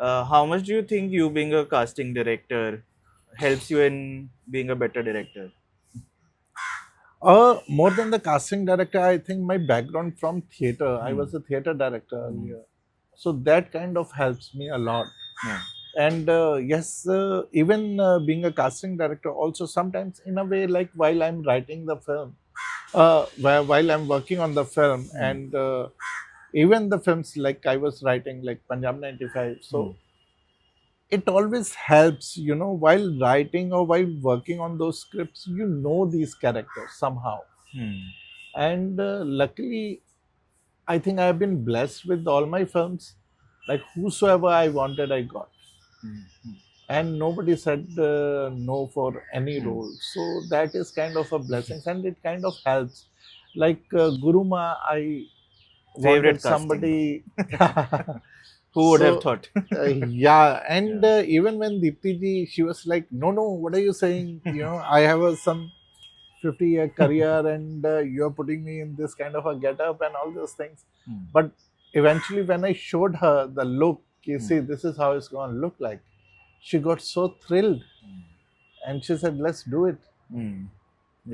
How much do you think you being a casting director helps you in being a better director? More than the casting director, I think my background from theater. I Hmm. was a theater director Hmm. earlier, so that kind of helps me a lot. Yeah. And yes, even being a casting director, also sometimes in a way, like while I'm writing the film, while I'm working on the film, Hmm. and even the films like I was writing, like Punjab 95. Hmm. So it always helps, while writing or while working on those scripts, these characters somehow. Hmm. And luckily, I think I have been blessed with all my films. Like whosoever I wanted, I got. Hmm. And nobody said no for any Hmm. role. So that is kind of a blessing, and it kind of helps. Like Guruma, I wanted Favorite casting? somebody. Who would have So thought? yeah, and Yeah. even when Deepti ji, she was like, no, no, what are you saying? I have some 50-year career, and you're putting me in this kind of a getup and all those things. Hmm. But eventually, when I showed her the look, you Hmm. see, this is how it's going to look like, she got so thrilled, Hmm. and she said, let's do it. Hmm.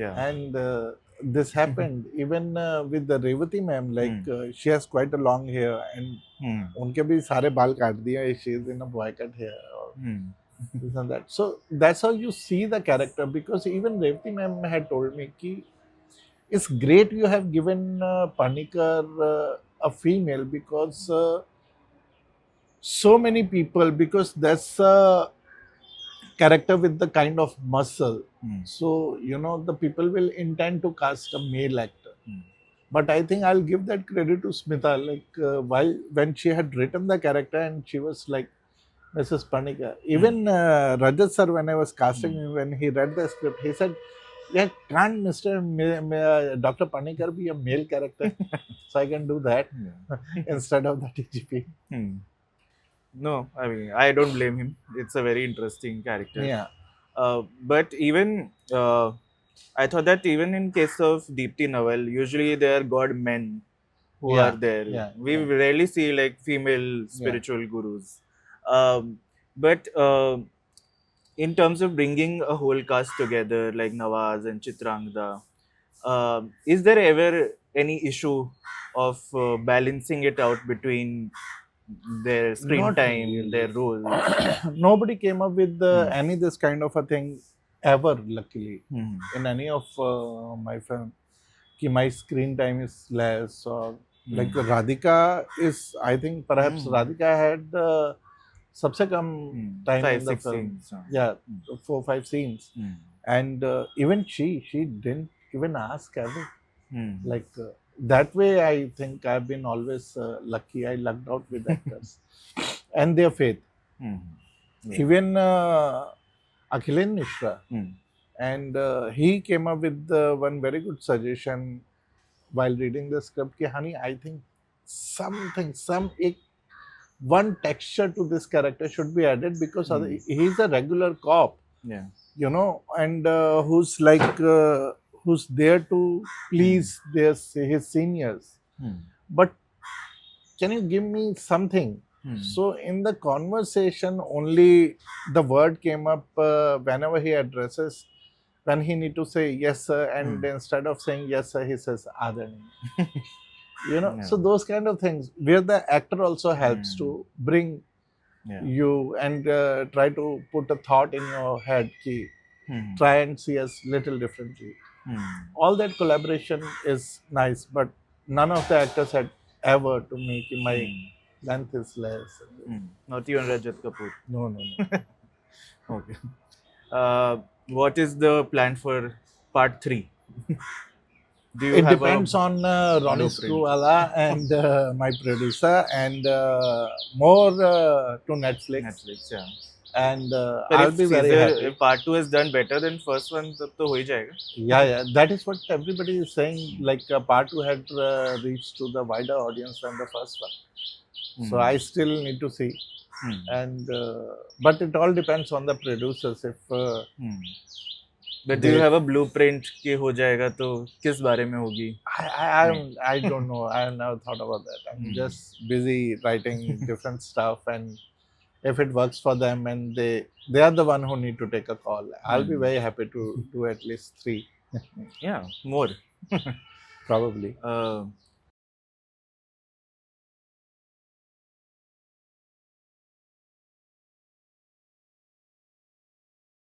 Yeah. And this happened even with the Revathy ma'am, like Hmm. she has quite a long hair, and Hmm. उनके भी सारे बाल काट दिए, she is in a boy cut hair or Hmm. this and that. So that's how you see the character, because even Revathy ma'am had told me कि it's great you have given Panikar a female, because so many people, because that's a character with the kind of muscle. Hmm. So, the people will intend to cast a male actor. Hmm. But I think I'll give that credit to Smita. Like, when she had written the character and she was like, Mrs. Panika. Hmm. Even Rajat sir, when I was casting Hmm. him, when he read the script, he said, yeah, can't Mr. Dr. Panikar be a male character? So I can do that Yeah. instead of the TGP. Hmm. No, I mean, I don't blame him. It's a very interesting character. Yeah, But even I thought that even in case of Deepti Naval, usually they are god men who are yeah, there. yeah, We yeah, rarely see like female yeah. spiritual gurus. But in terms of bringing a whole cast together, like Nawaz and Chitrangda, is there ever any issue of balancing it out between their screen Not time, their really. roles? Nobody came up with Hmm. any this kind of a thing ever, luckily, Hmm. in any of my film. Ki my screen time is less, or like Hmm. Radhika is, I think perhaps Hmm. Radhika had सबसे कम Hmm. time Five, in the six film. scenes. Yeah, Hmm. 4 5 scenes, Hmm. and even she didn't even ask ever. Hmm. Like that way, I think I've been always lucky. I lucked out with actors and their faith. Hmm. Yeah. Even Akhilen Mishra, Hmm. and he came up with one very good suggestion while reading the script. Ki, honey, I think something, one texture to this character should be added, because Hmm. he's a regular cop, Yeah. and who's there to Hmm. please his seniors. Hmm. But can you give me something? Hmm. So in the conversation, only the word came up whenever he addresses, when he need to say yes sir, and Hmm. instead of saying yes sir, he says Adani. Yeah. So those kind of things where the actor also helps Hmm. to bring Yeah. you, and try to put a thought in your head, ki, Hmm. try and see us little differently. Hmm. All that collaboration is nice, but none of the actors had ever to me ki my Hmm. length is less. Hmm. Not even Rajat Kapoor. No, no, no. Okay. What is the plan for part 3? Do you It have a depends on Ronnie blueprint? Screwvala and my producer, and more to Netflix. Netflix, yeah. And But I'll be very if happy. part 2 is done better than first one, तब तो हो ही जाएगा. Yeah, yeah, that is what everybody is saying. Like part two had reached to the wider audience than the first one. So Hmm. I still need to see, Hmm. and but it all depends on the producers. If Hmm. But do you they, have a blueprint कि हो जाएगा तो किस बारे में होगी? नहीं. I don't know. I have never thought about that. I'm Hmm. just busy writing different stuff, and if it works for them and they are the one who need to take a call, I'll be Hmm. very happy to do at least three, Yeah, more. probably. Uh,